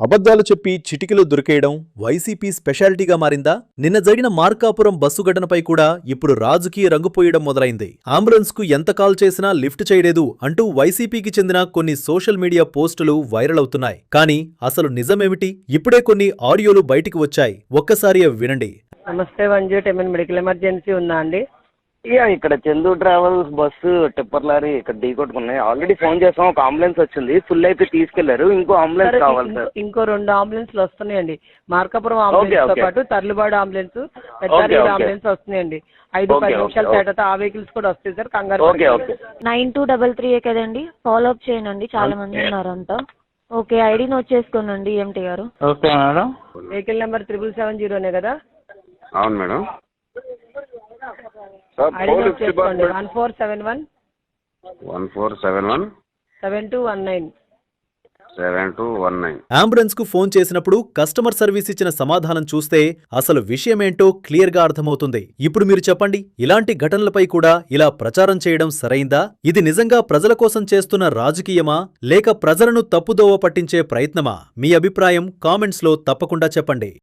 అబద్ధాలు చెప్పి చిటికెలు దొరికేయడం వైసీపీ స్పెషాలిటీగా మారిందా? నిన్న జరిగిన మార్కాపురం బస్సు ఘటనపై కూడా ఇప్పుడు రాజకీయ రంగుపోయడం మొదలైంది. అంబులెన్స్ కు ఎంత కాల్ చేసినా లిఫ్ట్ చేయలేదు అంటూ వైసీపీకి చెందిన కొన్ని సోషల్ మీడియా పోస్టులు వైరల్ అవుతున్నాయి. కానీ అసలు నిజమేమిటి? ఇప్పుడే కొన్ని ఆడియోలు బయటికి వచ్చాయి. ఒక్కసారి అవి వినండి. నమస్తే, 108 మెడికల్ ఎమర్జెన్సీ ఉందా అండి? ఇక్కడ Chandu travels bus tipper lorry ఇక్కడ ఢీ కొట్టుకున్నాయి. ఆల్రెడీ ఫోన్ చేసాం, ఒక అంబులెన్స్ వచ్చింది, ఫుల్ అయిపోయి తీసుకెళ్లారు. ఇంకో అంబులెన్స్ కావాలి సార్. ఇంకో 2 అంబులెన్స్లు వస్తున్నాయండి. మార్కాపురం అంబులెన్స్ తో పాటు తర్లుబాడు అంబులెన్స్, అంబులెన్స్ వస్తున్నాయండి. 5-10 నిమిషాల తర్వాత ఆ వెహికల్స్ కూడా వస్తాయి సార్. కంగారు 9233 కదండి, ఫాలో అప్ చేయండి. చాలా మంది ఉన్నారు అంతా. ఓకే, ఐడి నోట్ చేసుకోనండి ఎంటీ గారు. Okay madam. వెహికల్ నెంబర్ 770 కదా? అవును మేడం. ఐడి నోట్ చేసుకోండి. 1471 7219. అంబులెన్స్ కు ఫోన్ చేసినప్పుడు కస్టమర్ సర్వీస్ ఇచ్చిన సమాధానం చూస్తే అసలు విషయమేంటో క్లియర్ గా అర్థమవుతుంది. ఇప్పుడు మీరు చెప్పండి, ఇలాంటి ఘటనలపై కూడా ఇలా ప్రచారం చేయడం సరైందా? ఇది నిజంగా ప్రజల కోసం చేస్తున్న రాజకీయమా, లేక ప్రజలను తప్పుదోవ పట్టించే ప్రయత్నమా? మీ అభిప్రాయం కామెంట్స్ లో తప్పకుండా చెప్పండి.